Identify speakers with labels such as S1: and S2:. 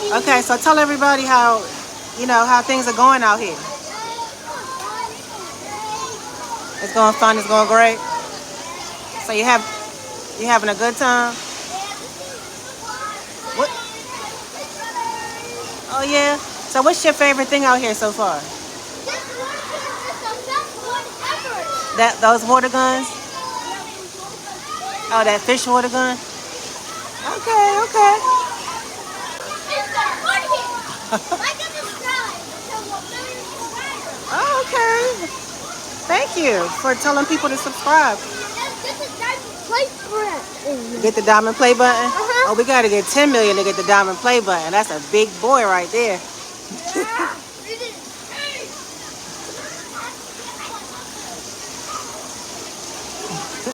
S1: Okay, so tell everybody how, how things are going out here. It's going fun. It's going great. So you having a good time? What? Oh yeah. So what's your favorite thing out here so far? Those water guns? Oh, that fish water gun? Okay, okay. Oh, okay. Thank you for telling people to subscribe. Get the diamond play button? Oh, we got to get 10 million to get the diamond play button. That's a big boy right there.